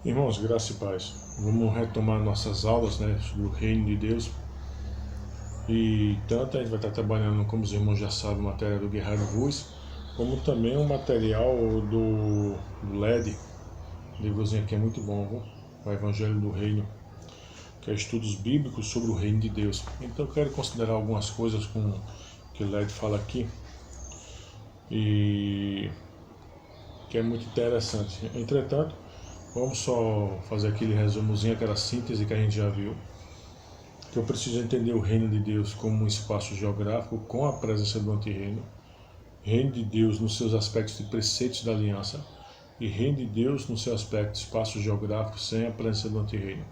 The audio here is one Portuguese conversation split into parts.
Irmãos, graça e paz. Vamos retomar nossas aulas, do Reino de Deus. E tanto a gente vai estar trabalhando, como os irmãos já sabem, matéria do Guerreiro Ruz, como também um material do LED, livrozinho aqui é muito bom, viu? O Evangelho do Reino, que é estudos bíblicos sobre o Reino de Deus. Então eu quero considerar algumas coisas com que o LED fala aqui, e que é muito interessante. Entretanto, vamos só fazer aquele resumozinho, aquela síntese que a gente já viu. Que eu preciso entender o reino de Deus como um espaço geográfico com a presença do antirreino. Reino de Deus nos seus aspectos de preceitos da aliança. E reino de Deus no seu aspecto de espaço geográfico sem a presença do antirreino.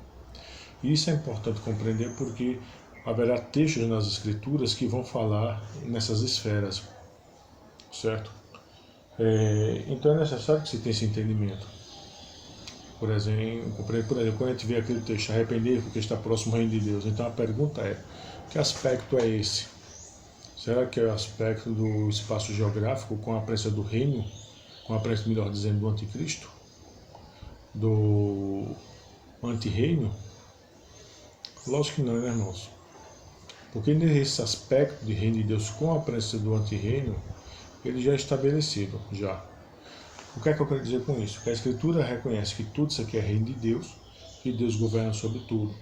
E isso é importante compreender porque haverá textos nas escrituras que vão falar nessas esferas. Certo? Então é necessário que se tenha esse entendimento. Por exemplo, quando a gente vê aquele texto, arrepender porque está próximo ao reino de Deus. Então a pergunta é, que aspecto é esse? Será que é o aspecto do espaço geográfico com a presença do reino, com a presença, melhor dizendo, do anticristo? Do antirreino? Lógico que não, né, irmãos? Porque nesse aspecto de reino de Deus com a presença do antirreino, ele já é estabelecido, já. O que é que eu quero dizer com isso? Que a Escritura reconhece que tudo isso aqui é reino de Deus, que Deus governa sobre tudo.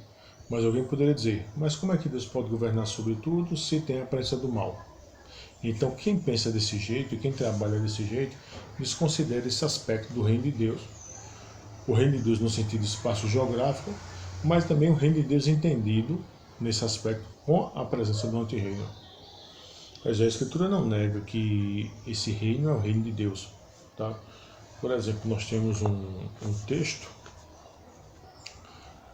Mas alguém poderia dizer, mas como é que Deus pode governar sobre tudo se tem a presença do mal? Então quem pensa desse jeito e quem trabalha desse jeito, desconsidera esse aspecto do reino de Deus. O reino de Deus no sentido de espaço geográfico, mas também o reino de Deus entendido nesse aspecto com a presença do antirreino. Mas a Escritura não nega que esse reino é o reino de Deus. Tá? Por exemplo, nós temos um texto,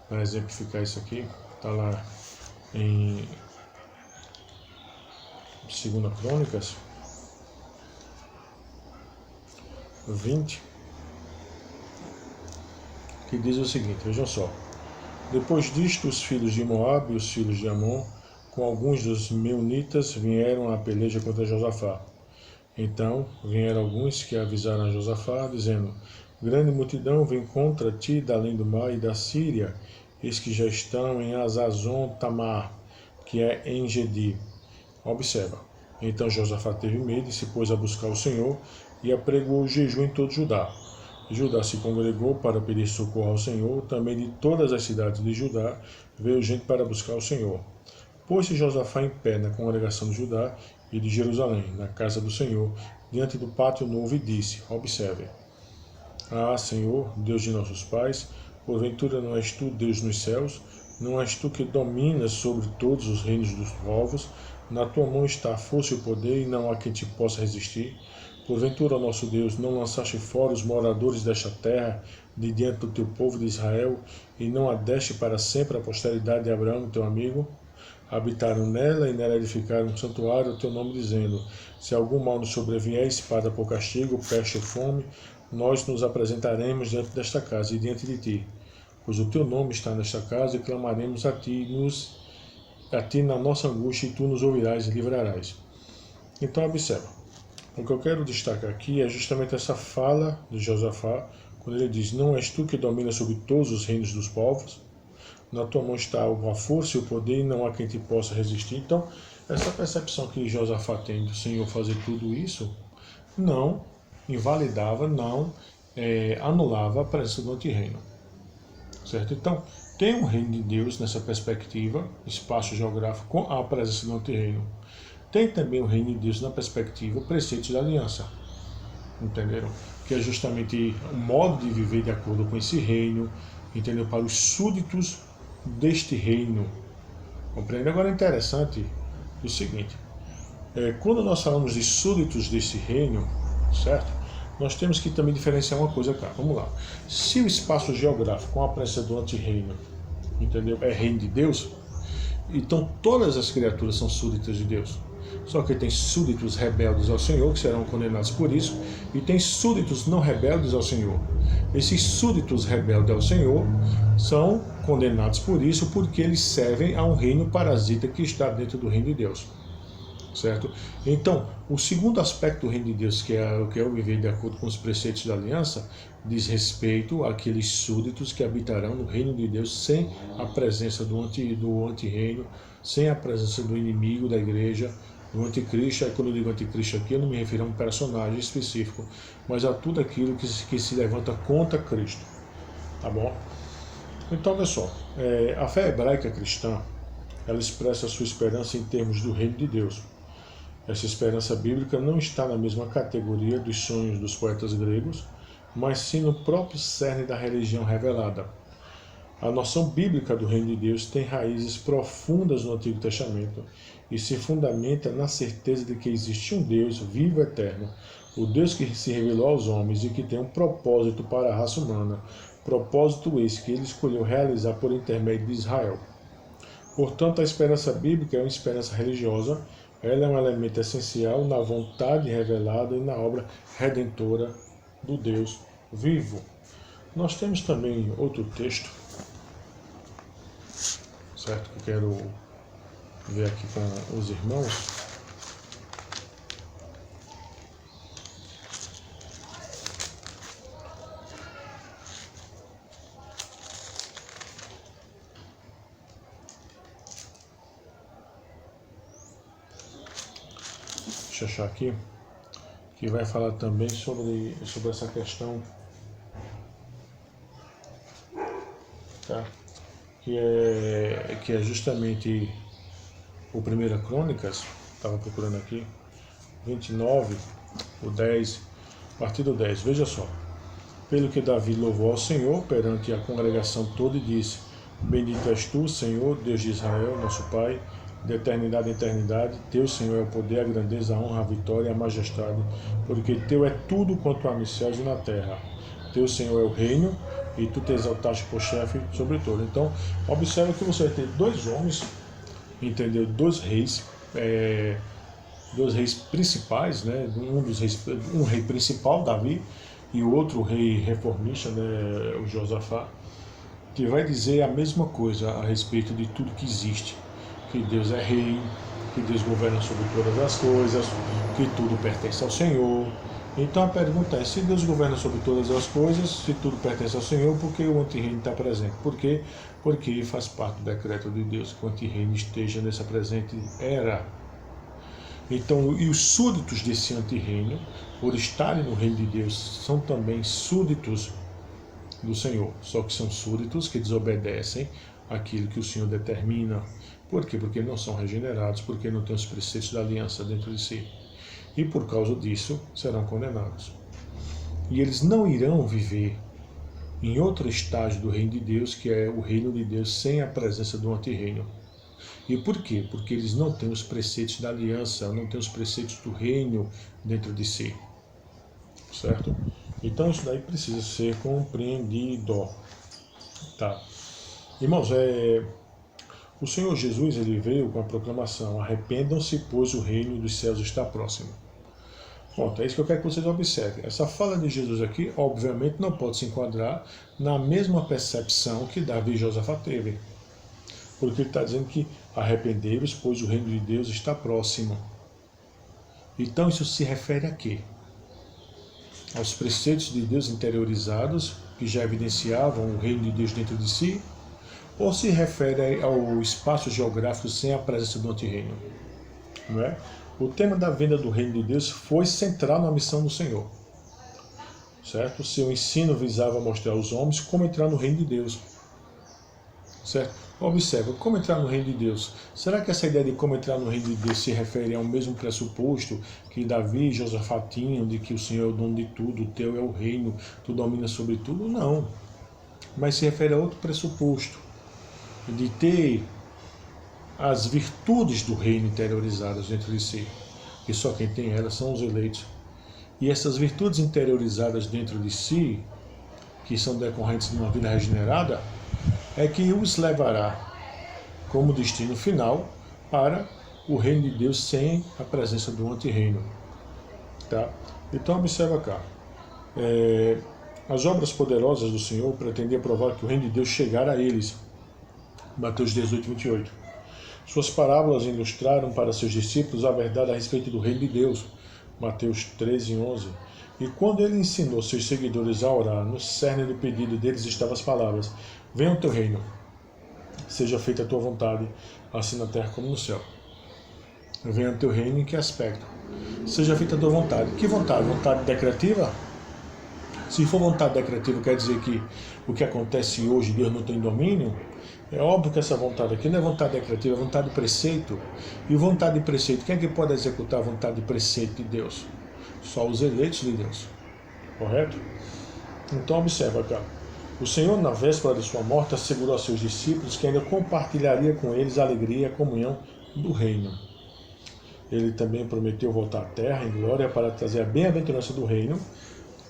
para exemplificar isso aqui, está lá em 2 Crônicas 20, que diz o seguinte, vejam só. Depois disto, os filhos de Moabe e os filhos de Amon, com alguns dos meunitas, vieram à peleja contra Josafá. Então vieram alguns que avisaram a Josafá, dizendo, grande multidão vem contra ti da além do mar e da Síria, eis que já estão em Azazon Tamar, que é em Gedi. Observa. Então Josafá teve medo e se pôs a buscar o Senhor e apregou o jejum em todo Judá. Judá se congregou para pedir socorro ao Senhor, também de todas as cidades de Judá veio gente para buscar o Senhor. Pôs-se Josafá em pé na congregação de Judá e de Jerusalém, na casa do Senhor, diante do pátio novo, e disse, observe, ah, Senhor, Deus de nossos pais, porventura não és tu Deus nos céus, não és tu que dominas sobre todos os reinos dos povos, na tua mão está a força e o poder, e não há quem te possa resistir. Porventura, nosso Deus, não lançaste fora os moradores desta terra, de diante do teu povo de Israel, e não a deste para sempre a posteridade de Abraão, teu amigo? Habitaram nela e nela edificaram um santuário ao teu nome, dizendo, se algum mal nos sobrevier, espada por castigo, peste ou fome, nós nos apresentaremos diante desta casa e diante de ti, pois o teu nome está nesta casa, e clamaremos a ti na nossa angústia, e tu nos ouvirás e livrarás. Então observa, o que eu quero destacar aqui é justamente essa fala de Josafá, quando ele diz, não és tu que dominas sobre todos os reinos dos povos, na tua mão está a força e o poder, e não há quem te possa resistir. Então, essa percepção que Josafá tem do Senhor fazer tudo isso, não invalidava, não anulava a presença do antirreino. Certo? Então, tem um reino de Deus nessa perspectiva, espaço geográfico, com a presença do antirreino. Tem também o reino de Deus na perspectiva, preceitos da aliança. Entenderam? Que é justamente o modo de viver de acordo com esse reino, entendeu? Para os súditos deste reino. Compreende? Agora é interessante o seguinte, quando nós falamos de súditos deste reino, certo? Nós temos que também diferenciar uma coisa, cara. Vamos lá. Se o espaço geográfico com a presença do antirreino, entendeu? É reino de Deus, então todas as criaturas são súditas de Deus. Só que tem súditos rebeldes ao Senhor, que serão condenados por isso, e tem súditos não rebeldes ao Senhor. Esses súditos rebeldes ao Senhor são condenados por isso, porque eles servem a um reino parasita que está dentro do reino de Deus. certo? Então, o segundo aspecto do reino de Deus, que é o viver de acordo com os preceitos da aliança, diz respeito àqueles súditos que habitarão no reino de Deus sem a presença do anti-reino, sem a presença do inimigo da igreja, do anticristo. Aí quando eu digo anticristo aqui, eu não me refiro a um personagem específico, mas a tudo aquilo que se levanta contra Cristo, tá bom? Então, pessoal, a fé hebraica cristã, ela expressa a sua esperança em termos do reino de Deus. Essa esperança bíblica não está na mesma categoria dos sonhos dos poetas gregos, mas sim no próprio cerne da religião revelada. A noção bíblica do reino de Deus tem raízes profundas no Antigo Testamento e se fundamenta na certeza de que existe um Deus vivo e eterno, o Deus que se revelou aos homens e que tem um propósito para a raça humana, propósito esse que ele escolheu realizar por intermédio de Israel. Portanto, a esperança bíblica é uma esperança religiosa, ela é um elemento essencial na vontade revelada e na obra redentora do Deus vivo. Nós temos também outro texto, certo, que eu quero ver aqui com os irmãos. Deixa eu achar aqui, que vai falar também sobre essa questão, tá? Que é justamente o 1 Crônicas, estava procurando aqui, 29, o 10, a partir do 10, veja só. Pelo que Davi louvou ao Senhor perante a congregação toda e disse: Bendito és tu, Senhor, Deus de Israel, nosso Pai, de eternidade em eternidade. Teu, Senhor, é o poder, a grandeza, a honra, a vitória e a majestade, porque teu é tudo quanto há nos céus e na terra. Teu, Senhor, é o reino, e tu te exaltaste por chefe sobre todo. Então, observa que você vai ter dois homens, entendeu? Dois reis principais, né? Um rei principal, Davi, e o outro rei reformista, né? O Josafá, que vai dizer a mesma coisa a respeito de tudo que existe, que Deus é rei, que Deus governa sobre todas as coisas, que tudo pertence ao Senhor. Então a pergunta é, se Deus governa sobre todas as coisas, se tudo pertence ao Senhor, por que o antirreino está presente? Por quê? Porque faz parte do decreto de Deus que o antirreino esteja nessa presente era. Então, e os súditos desse antirreino, por estarem no reino de Deus, são também súditos do Senhor, só que são súditos que desobedecem aquilo que o Senhor determina. Por quê? Porque não são regenerados, porque não têm os preceitos da aliança dentro de si. E por causa disso serão condenados. E eles não irão viver em outro estágio do reino de Deus, que é o reino de Deus sem a presença do antirreino. E por quê? Porque eles não têm os preceitos da aliança, não têm os preceitos do reino dentro de si. Certo? Então isso daí precisa ser compreendido. Tá. Irmãos, o Senhor Jesus, ele veio com a proclamação: arrependam-se, pois o reino dos céus está próximo. Pronto, é isso que eu quero que vocês observem. Essa fala de Jesus aqui, obviamente, não pode se enquadrar na mesma percepção que Davi e Josafá teve. Porque ele está dizendo que arrependei-vos, pois o reino de Deus está próximo. Então isso se refere a quê? Aos preceitos de Deus interiorizados, que já evidenciavam o reino de Deus dentro de si, ou se refere ao espaço geográfico sem a presença do antirreino? Não é? O tema da vinda do reino de Deus foi central na missão do Senhor. Certo? Seu ensino visava mostrar aos homens como entrar no reino de Deus. Certo? Observa, como entrar no reino de Deus? Será que essa ideia de como entrar no reino de Deus se refere ao mesmo pressuposto que Davi e Josafá tinham, de que o Senhor é o dono de tudo, o teu é o reino, tu domina sobre tudo? Não. Mas se refere a outro pressuposto, de ter as virtudes do reino interiorizadas dentro de si, que só quem tem elas são os eleitos. E essas virtudes interiorizadas dentro de si, que são decorrentes de uma vida regenerada, é que os levará como destino final para o reino de Deus sem a presença do antirreino. Tá? Então observa cá. As obras poderosas do Senhor pretendiam provar que o reino de Deus chegara a eles. Mateus 18, 28. Suas parábolas ilustraram para seus discípulos a verdade a respeito do reino de Deus. Mateus 13:11. E quando ele ensinou seus seguidores a orar, no cerne do pedido deles estavam as palavras: venha o teu reino, seja feita a tua vontade, assim na terra como no céu. Venha o teu reino em que aspecto? Seja feita a tua vontade. Que vontade? Vontade decretiva? Se for vontade decretiva, quer dizer que o que acontece hoje, Deus não tem domínio? É óbvio que essa vontade aqui não é vontade decretiva, é vontade de preceito. E vontade de preceito, quem é que pode executar a vontade de preceito de Deus? Só os eleitos de Deus. Correto? Então observa cá. O Senhor, na véspera de sua morte, assegurou a seus discípulos que ainda compartilharia com eles a alegria e a comunhão do reino. Ele também prometeu voltar à terra em glória para trazer a bem-aventurança do reino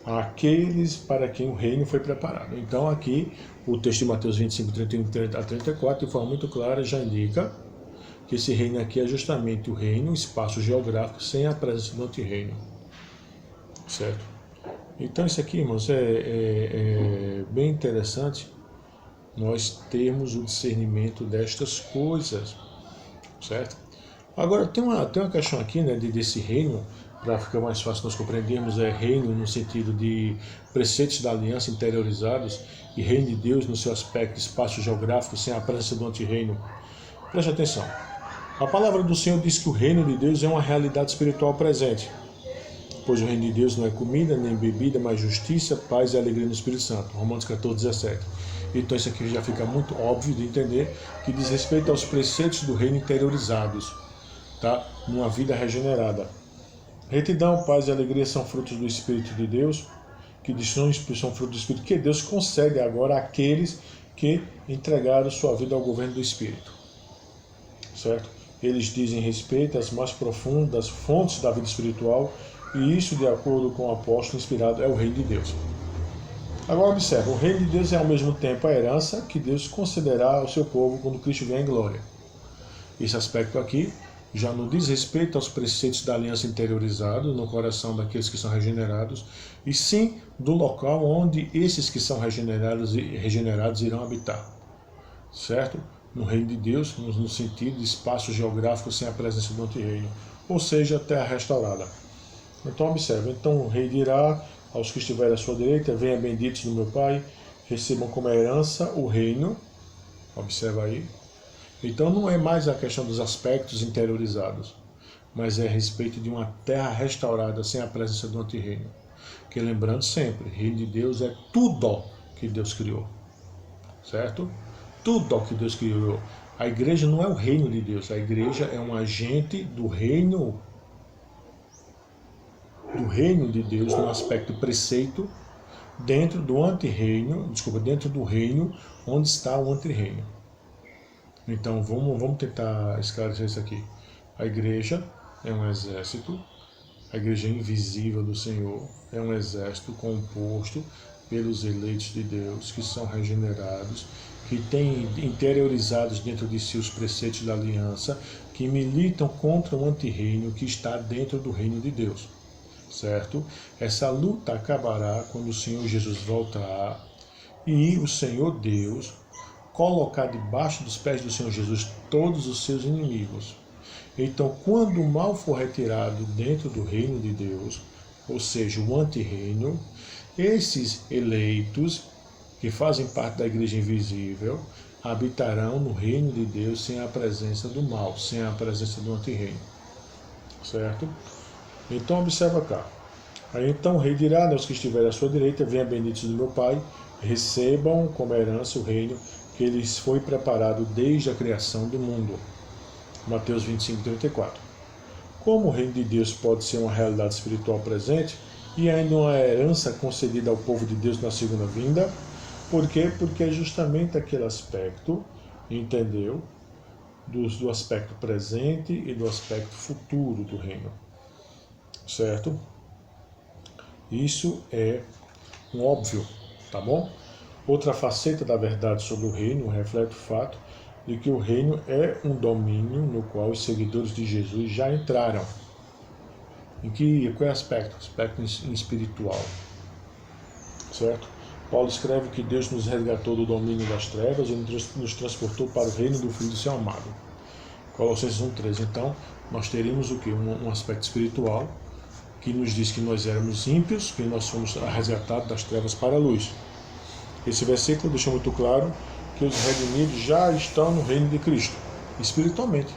àqueles para quem o reino foi preparado. Então aqui o texto de Mateus 25, 31 a 34, de forma muito clara, já indica que esse reino aqui é justamente o reino, o espaço geográfico, sem a presença do antirreino. Certo? Então isso aqui, irmãos, é bem interessante nós termos o discernimento destas coisas. Certo? Agora, tem uma questão aqui, né, desse reino, para ficar mais fácil nós compreendermos, reino no sentido de preceitos da aliança interiorizados e reino de Deus no seu aspecto espaço geográfico sem a presença do antirreino. Preste atenção. A palavra do Senhor diz que o reino de Deus é uma realidade espiritual presente, pois o reino de Deus não é comida nem bebida, mas justiça, paz e alegria no Espírito Santo. Romanos 14:17. Então isso aqui já fica muito óbvio de entender que diz respeito aos preceitos do reino interiorizados, tá? Numa vida regenerada. Retidão, paz e alegria são frutos do Espírito de Deus, que são frutos do Espírito que Deus concede agora àqueles que entregaram sua vida ao governo do Espírito. Certo? Eles dizem respeito às mais profundas fontes da vida espiritual, e isso, de acordo com o apóstolo inspirado, é o reino de Deus. Agora observa, o reino de Deus é ao mesmo tempo a herança que Deus concederá ao seu povo quando Cristo vier em glória. Esse aspecto aqui já não diz respeito aos preceitos da aliança interiorizado no coração daqueles que são regenerados, e sim do local onde esses que são regenerados irão habitar. Certo? No reino de Deus, no sentido de espaço geográfico sem a presença do antirreino, ou seja, terra restaurada. Então observa, então o rei dirá aos que estiverem à sua direita: venha benditos do meu Pai, recebam como herança o reino. Observa aí. Então não é mais a questão dos aspectos interiorizados, mas é a respeito de uma terra restaurada sem a presença do antirreino. Que lembrando sempre, o reino de Deus é tudo que Deus criou. Certo? Tudo que Deus criou. A igreja não é o reino de Deus, a igreja é um agente do reino de Deus no aspecto preceito, dentro do antirreino, dentro do reino onde está o antirreino. Então vamos tentar esclarecer isso aqui. A igreja é um exército, a igreja invisível do Senhor é um exército composto pelos eleitos de Deus, que são regenerados, que têm interiorizados dentro de si os preceitos da aliança, que militam contra o antirreino que está dentro do reino de Deus. Certo? Essa luta acabará quando o Senhor Jesus voltar e o Senhor Deus colocar debaixo dos pés do Senhor Jesus todos os seus inimigos. Então, quando o mal for retirado dentro do reino de Deus, ou seja, o antirreino, esses eleitos que fazem parte da igreja invisível habitarão no reino de Deus sem a presença do mal, sem a presença do antirreino. Certo? Então observa cá. Aí então o rei dirá aos que estiverem à sua direita: venha benditos do meu Pai, recebam como herança o reino que lhes foi preparado desde a criação do mundo. Mateus 25:34. Como o reino de Deus pode ser uma realidade espiritual presente e ainda uma herança concedida ao povo de Deus na segunda vinda? Por quê? Porque é justamente aquele aspecto, entendeu? Do aspecto presente e do aspecto futuro do reino. Certo? Isso é um óbvio, tá bom? Outra faceta da verdade sobre o reino reflete o fato de que o reino é um domínio no qual os seguidores de Jesus já entraram. Qual é o aspecto? Aspecto espiritual. Certo? Paulo escreve que Deus nos resgatou do domínio das trevas e nos transportou para o reino do Filho do seu amado. Colossenses 1,13. Então, nós teríamos o quê? Um aspecto espiritual que nos diz que nós éramos ímpios, que nós fomos resgatados das trevas para a luz. Esse versículo deixa muito claro que os redimidos já estão no reino de Cristo, espiritualmente.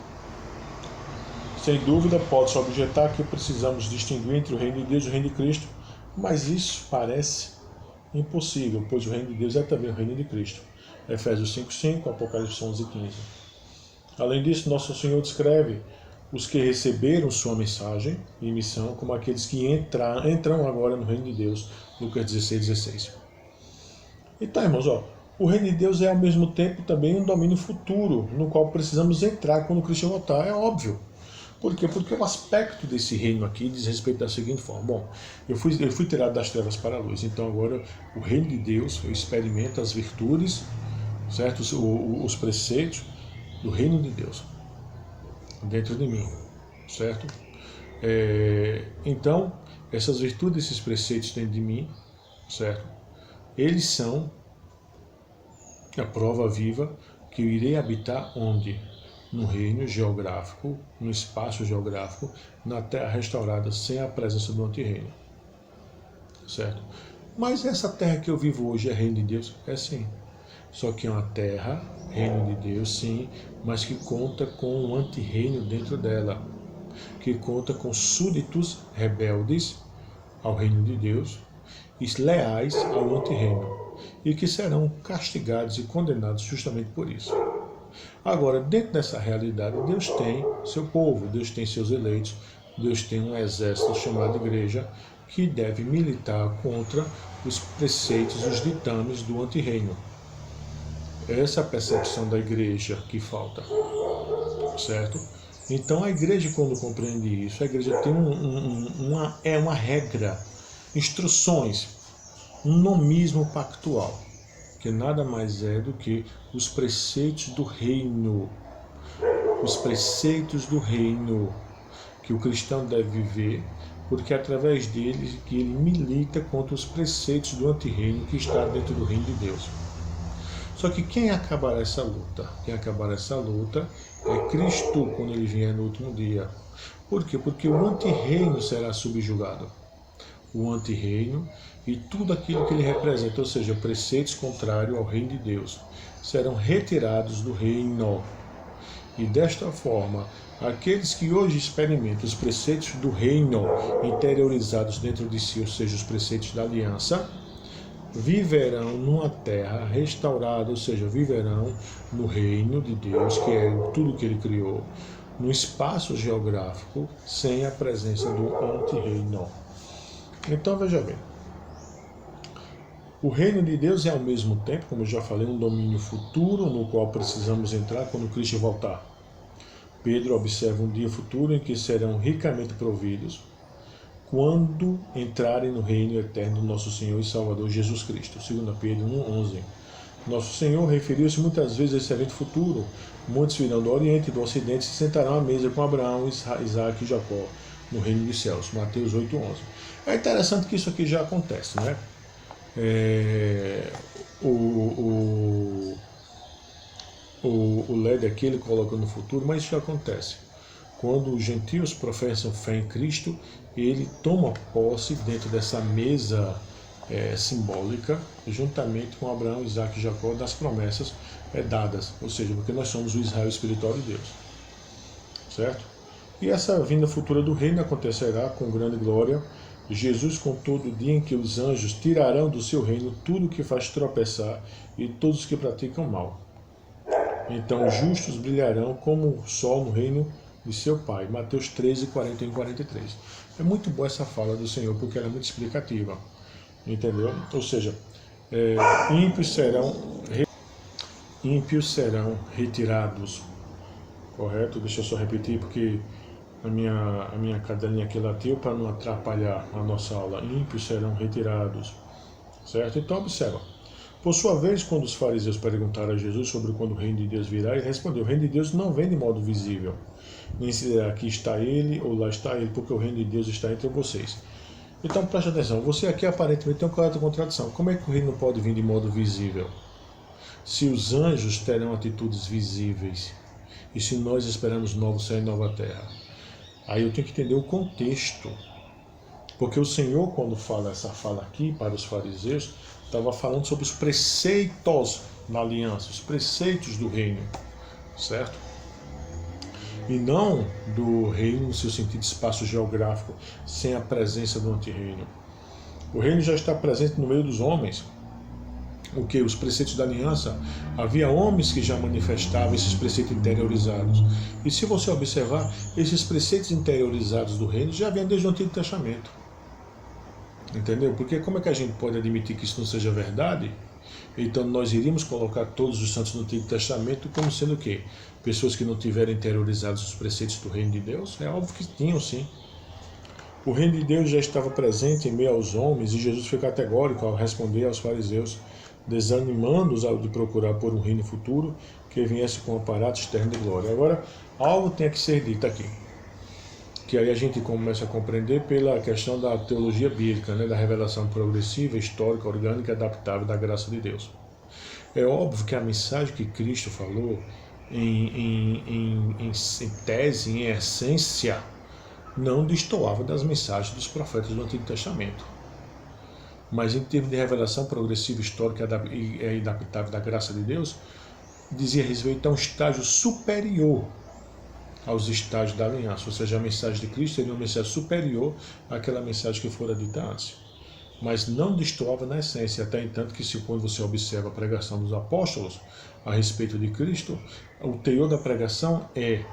Sem dúvida, pode-se objetar que precisamos distinguir entre o reino de Deus e o reino de Cristo, mas isso parece impossível, pois o reino de Deus é também o reino de Cristo. Efésios 5,5, Apocalipse 11,15. Além disso, Nosso Senhor descreve os que receberam sua mensagem e missão como aqueles que entram agora no reino de Deus, Lucas 16,16. Então, irmãos, o reino de Deus é ao mesmo tempo também um domínio futuro, no qual precisamos entrar quando Cristo voltar, é óbvio. Por quê? Porque o aspecto desse reino aqui diz respeito da seguinte forma. Bom, eu fui tirado das trevas para a luz, então agora o reino de Deus, eu experimento as virtudes, certo? Os preceitos do reino de Deus dentro de mim, certo? Então, essas virtudes, esses preceitos dentro de mim, certo? Eles são a prova viva que eu irei habitar onde? No reino geográfico, no espaço geográfico, na terra restaurada, sem a presença do antirreino. Certo? Mas essa terra que eu vivo hoje é reino de Deus? É sim. Só que é uma terra, reino de Deus, sim, mas que conta com um antirreino dentro dela, que conta com súditos rebeldes ao reino de Deus e leais ao antirreino, e que serão castigados e condenados justamente por isso. Agora, dentro dessa realidade, Deus tem seu povo, Deus tem seus eleitos, Deus tem um exército chamado igreja que deve militar contra os preceitos, os ditames do antirreino. Essa é a percepção da igreja que falta, certo? Então a igreja, quando compreende isso, a igreja tem uma regra, instruções, um nomismo pactual, que nada mais é do que os preceitos do reino. Os preceitos do reino que o cristão deve viver, porque é através deles que ele milita contra os preceitos do antirreino que está dentro do reino de Deus. Só que quem acabará essa luta? Quem acabará essa luta é Cristo quando ele vier no último dia. Por quê? Porque o antirreino será subjugado. O antirreino e tudo aquilo que ele representa, ou seja, preceitos contrários ao reino de Deus, serão retirados do reino. E desta forma, aqueles que hoje experimentam os preceitos do reino interiorizados dentro de si, ou seja, os preceitos da aliança, viverão numa terra restaurada, ou seja, viverão no reino de Deus, que é tudo que ele criou, no espaço geográfico, sem a presença do antirreino. Então, veja bem, o reino de Deus é ao mesmo tempo, como eu já falei, um domínio futuro no qual precisamos entrar quando Cristo voltar. Pedro observa um dia futuro em que serão ricamente providos quando entrarem no reino eterno do nosso Senhor e Salvador Jesus Cristo. 2 Pedro 1,11. Nosso Senhor referiu-se muitas vezes a esse evento futuro. Muitos virão do Oriente e do Ocidente e se sentarão à mesa com Abraão, Isaac e Jacó no reino dos céus. Mateus 8,11. É interessante que isso aqui já acontece, né? O LED aqui ele coloca no futuro, mas isso já acontece. Quando os gentios professam fé em Cristo, ele toma posse dentro dessa mesa simbólica, juntamente com Abraão, Isaac e Jacó, das promessas dadas, ou seja, porque nós somos o Israel espiritual de Deus, certo? E essa vinda futura do reino acontecerá com grande glória. Jesus contou do dia em que os anjos tirarão do seu reino tudo que faz tropeçar e todos os que praticam mal. Então os justos brilharão como o sol no reino de seu Pai. Mateus 13, 41 e 43. É muito boa essa fala do Senhor, porque ela é muito explicativa. Entendeu? Ou seja, ímpios serão retirados. Correto? Deixa eu só repetir, porque a minha cadelinha aqui latiu para não atrapalhar a nossa aula. Ímpios serão retirados. Certo? Então observa. Por sua vez, quando os fariseus perguntaram a Jesus sobre quando o reino de Deus virá, ele respondeu: o reino de Deus não vem de modo visível, nem se dirá aqui está ele ou lá está ele, porque o reino de Deus está entre vocês. Então preste atenção, você aqui aparentemente tem uma clara contradição. Como é que o reino não pode vir de modo visível? Se os anjos terão atitudes visíveis E se nós esperamos novo céu e nova terra? Aí eu tenho que entender o contexto. Porque o Senhor, quando fala essa fala aqui para os fariseus, estava falando sobre os preceitos da aliança, os preceitos do reino, certo? E não do reino no seu sentido de espaço geográfico, sem a presença do antirreino. O reino já está presente no meio dos homens. O que? Os preceitos da aliança, havia homens que já manifestavam esses preceitos interiorizados. E se você observar, esses preceitos interiorizados do reino já vêm desde o Antigo Testamento. Entendeu? Porque como é que a gente pode admitir que isso não seja verdade? Então nós iríamos colocar todos os santos no Antigo Testamento como sendo o quê? Pessoas que não tiveram interiorizados os preceitos do reino de Deus? É óbvio que tinham, sim. O reino de Deus já estava presente em meio aos homens e Jesus foi categórico ao responder aos fariseus, desanimando-os de procurar por um reino futuro que viesse com um aparato externo de glória. Agora, algo tem que ser dito aqui, que aí a gente começa a compreender pela questão da teologia bíblica, né, da revelação progressiva, histórica, orgânica e adaptável da graça de Deus. É óbvio que a mensagem que Cristo falou, em tese, em essência, não destoava das mensagens dos profetas do Antigo Testamento. Mas em termos de revelação progressiva, histórica e adaptável da graça de Deus, dizia respeito a um estágio superior aos estágios da aliança, ou seja, a mensagem de Cristo seria uma mensagem superior àquela mensagem que fora dita antes. Mas não destoava na essência, até entanto que quando você observa a pregação dos apóstolos a respeito de Cristo, o teor da pregação é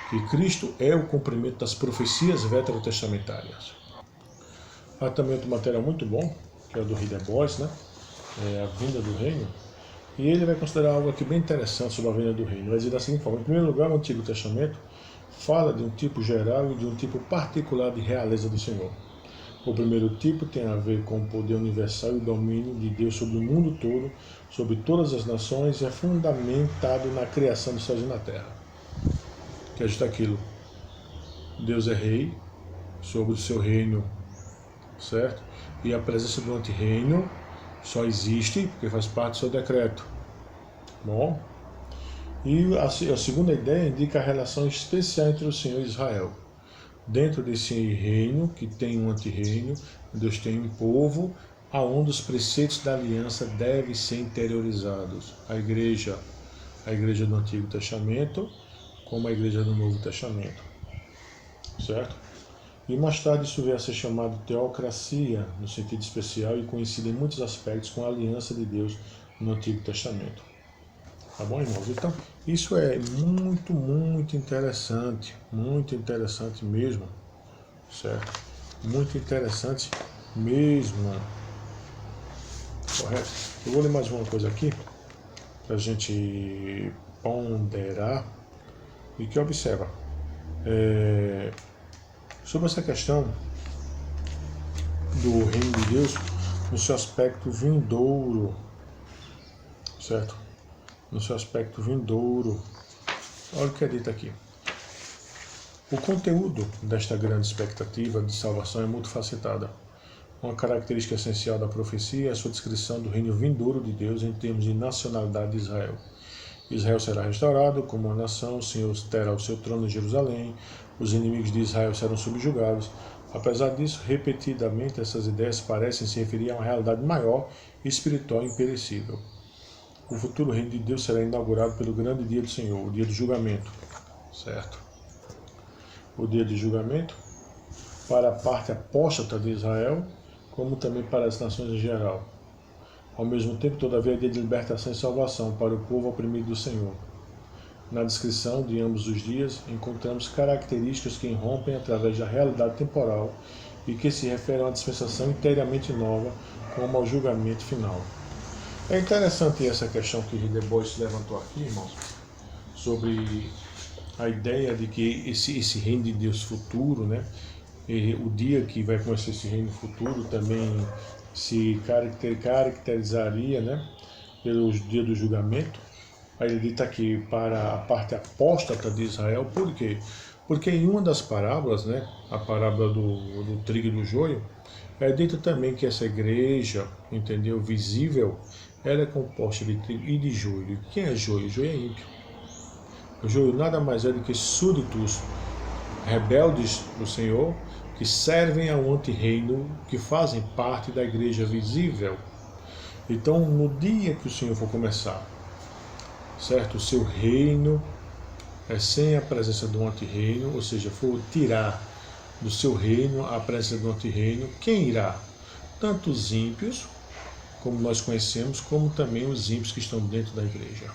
que Cristo é o cumprimento das profecias veterotestamentárias. Há também outro material muito bom, que é o do Hidebois, né? É a vinda do reino, e ele vai considerar algo aqui bem interessante sobre a vinda do reino. Vai dizer da seguinte forma: em primeiro lugar, o Antigo Testamento fala de um tipo geral e de um tipo particular de realeza do Senhor. O primeiro tipo tem a ver com o poder universal e o domínio de Deus sobre o mundo todo, sobre todas as nações, e é fundamentado na criação dos céus e na terra. Que é justo aquilo: Deus é rei sobre o seu reino, certo? E a presença do antirreino só existe porque faz parte do seu decreto. Bom? E a segunda ideia indica a relação especial entre o Senhor e Israel. Dentro desse reino, que tem um antirreino, Deus tem um povo, aonde os preceitos da aliança devem ser interiorizados. A igreja do Antigo Testamento, como a igreja do Novo Testamento. Certo? E mais tarde isso veio a ser chamado teocracia, no sentido especial, e conhecido em muitos aspectos com a aliança de Deus no Antigo Testamento. Tá bom, irmãos? Então, isso é muito interessante mesmo, certo? Muito interessante mesmo. Correto? Eu vou ler mais uma coisa aqui, para a gente ponderar, e que observa. Sobre essa questão do reino de Deus no seu aspecto vindouro, certo? No seu aspecto vindouro. Olha o que é dito aqui. O conteúdo desta grande expectativa de salvação é multifacetada. Uma característica essencial da profecia é a sua descrição do reino vindouro de Deus em termos de nacionalidade de Israel. Israel será restaurado como uma nação, o Senhor terá o seu trono em Jerusalém, os inimigos de Israel serão subjugados. Apesar disso, repetidamente essas ideias parecem se referir a uma realidade maior e espiritual imperecível. O futuro reino de Deus será inaugurado pelo grande dia do Senhor, o dia do julgamento, certo? O dia de julgamento para a parte apóstata de Israel, como também para as nações em geral. Ao mesmo tempo, todavia, é dia de libertação e salvação para o povo oprimido do Senhor. Na descrição de ambos os dias, encontramos características que irrompem através da realidade temporal e que se referem a uma dispensação inteiramente nova, como ao julgamento final. É interessante essa questão que Hidebois levantou aqui, irmãos, sobre a ideia de que esse reino de Deus futuro, né, e o dia que vai começar esse reino futuro também se caracterizaria, né, pelo dia do julgamento. Aí ele dita aqui para a parte apóstata de Israel. Por quê? Porque em uma das parábolas, né, a parábola do trigo e do joio, é dito também que essa igreja, entendeu, visível, ela é composta de trigo e de joio. E quem é joio? Joio é ímpio. O juízo nada mais é do que súditos rebeldes do Senhor, que servem ao antirreino, que fazem parte da igreja visível. Então, no dia que o Senhor for começar, certo? O seu reino é sem a presença do antirreino, ou seja, for tirar do seu reino a presença do antirreino, quem irá? Tanto os ímpios, como nós conhecemos, como também os ímpios que estão dentro da igreja.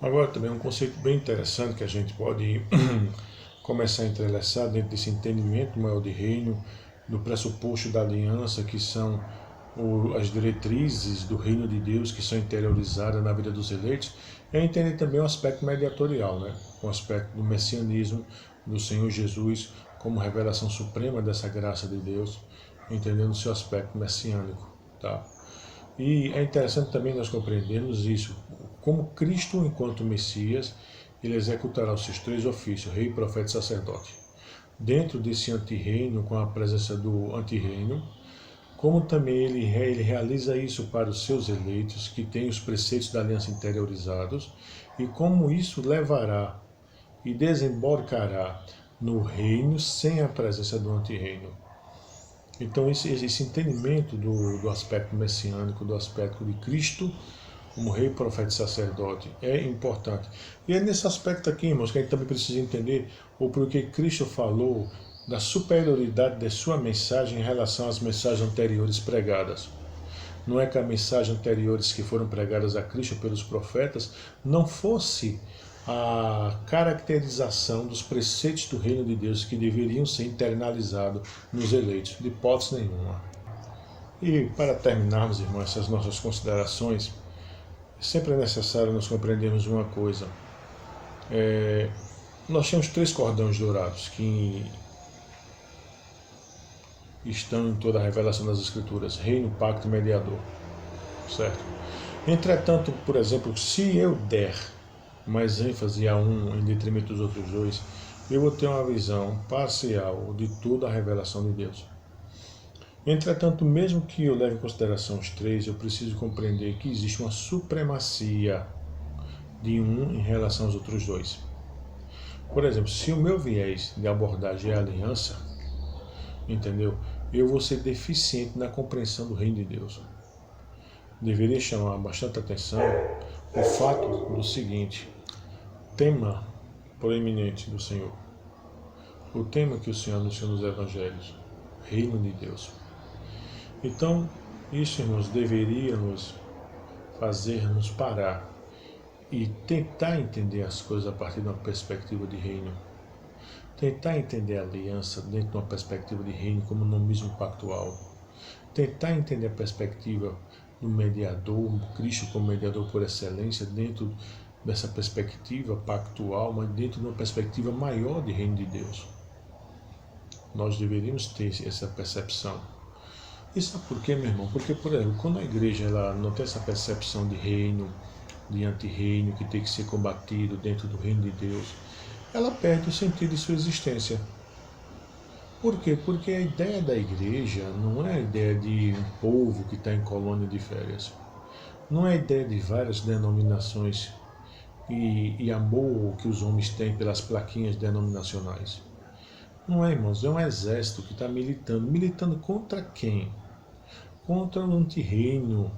Agora também um conceito bem interessante que a gente pode começar a entrelaçar dentro desse entendimento maior de reino, do pressuposto da aliança, que são as diretrizes do reino de Deus que são interiorizadas na vida dos eleitos, é entender também o aspecto mediatorial, né? O aspecto do messianismo do Senhor Jesus como revelação suprema dessa graça de Deus, entendendo o seu aspecto messiânico, tá? E é interessante também nós compreendermos isso, como Cristo, enquanto Messias, ele executará os seus três ofícios, rei, profeta e sacerdote. Dentro desse antirreino, com a presença do antirreino, como também ele realiza isso para os seus eleitos, que têm os preceitos da aliança interiorizados, e como isso levará e desembarcará no reino sem a presença do antirreino. Então esse entendimento do aspecto messiânico, do aspecto de Cristo como rei, profeta e sacerdote é importante. E é nesse aspecto aqui, irmãos, que a gente também precisa entender o porquê Cristo falou da superioridade de sua mensagem em relação às mensagens anteriores pregadas. Não é que as mensagens anteriores que foram pregadas a Cristo pelos profetas não fosse a caracterização dos preceitos do reino de Deus que deveriam ser internalizados nos eleitos, de hipótese nenhuma. E para terminarmos, irmãos, essas nossas considerações, sempre é necessário nós compreendermos uma coisa. Nós temos três cordões dourados que estão em toda a revelação das Escrituras: reino, pacto e mediador. Certo? Entretanto, por exemplo, se eu der mais ênfase a um em detrimento dos outros dois, eu vou ter uma visão parcial de toda a revelação de Deus. Entretanto, mesmo que eu leve em consideração os três, eu preciso compreender que existe uma supremacia de um em relação aos outros dois. Por exemplo, se o meu viés de abordagem é a aliança, entendeu? Eu vou ser deficiente na compreensão do reino de Deus. Deveria chamar bastante atenção o fato do seguinte: tema proeminente do Senhor, o tema que o Senhor anunciou nos Evangelhos, reino de Deus. Então, isso, irmãos, deveria nos fazer-nos parar e tentar entender as coisas a partir de uma perspectiva de reino. Tentar entender a aliança dentro de uma perspectiva de reino como nomismo pactual. Tentar entender a perspectiva do mediador, Cristo como mediador por excelência, dentro dessa perspectiva pactual, mas dentro de uma perspectiva maior de reino de Deus. Nós deveríamos ter essa percepção. E sabe por quê, meu irmão? Porque, por exemplo, quando a igreja ela não tem essa percepção de reino, de antirreino, que tem que ser combatido dentro do reino de Deus, ela perde o sentido de sua existência. Por quê? Porque a ideia da igreja não é a ideia de um povo que está em colônia de férias. Não é a ideia de várias denominações e amor que os homens têm pelas plaquinhas denominacionais. Não é, irmãos, é um exército que está militando. Militando contra quem? Contra o antirreino,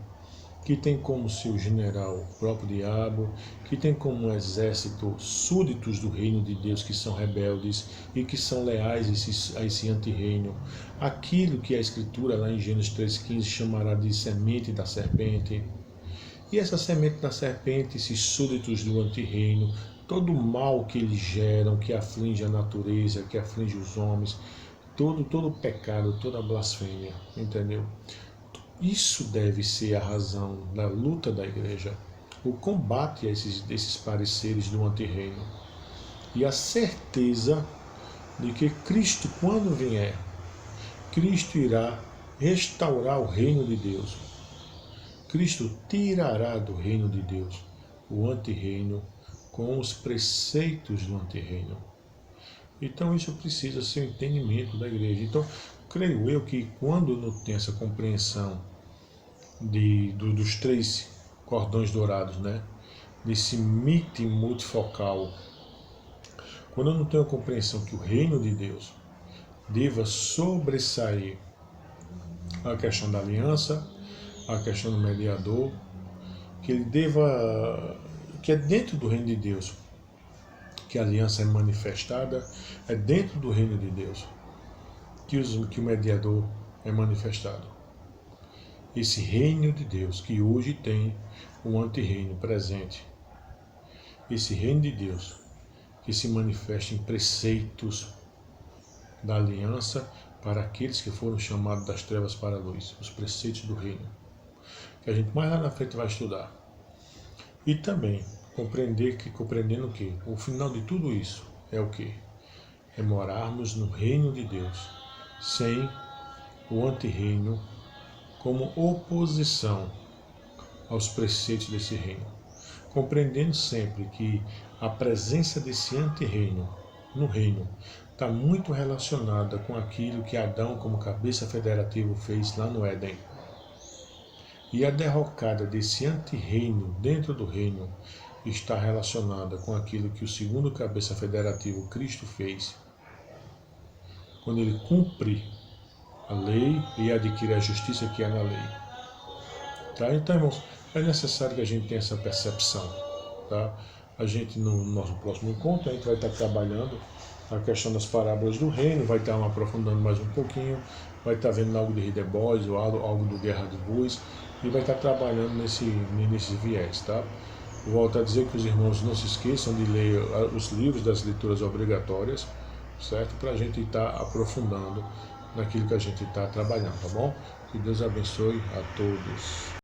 que tem como seu general o próprio diabo, que tem como exército súditos do reino de Deus que são rebeldes e que são leais a esse antirreino. Aquilo que a Escritura lá em Gênesis 3,15 chamará de semente da serpente. E essa semente da serpente, esses súditos do antirreino, todo o mal que eles geram, que aflige a natureza, que aflige os homens, todo o pecado, toda a blasfêmia, entendeu? Isso deve ser a razão da luta da igreja, o combate a esses pareceres do antirreino e a certeza de que Cristo, quando vier, Cristo irá restaurar o reino de Deus. Cristo tirará do reino de Deus o antirreino com os preceitos do antirreino. Então isso precisa ser o entendimento da igreja. Então, creio eu que quando não tem essa compreensão dos três cordões dourados, né? nesse mito multifocal, quando eu não tenho a compreensão que o reino de Deus deva sobressair a questão da aliança, a questão do mediador, que ele deva, que é dentro do reino de Deus que a aliança é manifestada, é dentro do reino de Deus que o mediador é manifestado. Esse reino de Deus que hoje tem o antirreino presente, esse reino de Deus que se manifesta em preceitos da aliança para aqueles que foram chamados das trevas para a luz, os preceitos do reino, que a gente mais lá na frente vai estudar. E também compreendendo que o final de tudo isso é o quê? É morarmos no reino de Deus, sem o antirreino como oposição aos preceitos desse reino. Compreendendo sempre que a presença desse antirreino no reino está muito relacionada com aquilo que Adão, como cabeça federativa, fez lá no Éden. E a derrocada desse antirreino dentro do reino está relacionada com aquilo que o segundo cabeça federativo, Cristo, fez, quando ele cumpre a lei e adquire a justiça que há na lei. Tá? Então, irmãos, é necessário que a gente tenha essa percepção. Tá? A gente, no nosso próximo encontro, a gente vai estar trabalhando a questão das parábolas do reino, vai estar aprofundando mais um pouquinho, vai estar vendo algo de Ridebois, ou algo do Guerra de Bois, e vai estar trabalhando nesse viés. Tá? Volto a dizer que os irmãos não se esqueçam de ler os livros das leituras obrigatórias, certo? Para a gente estar aprofundando naquilo que a gente está trabalhando, tá bom? Que Deus abençoe a todos.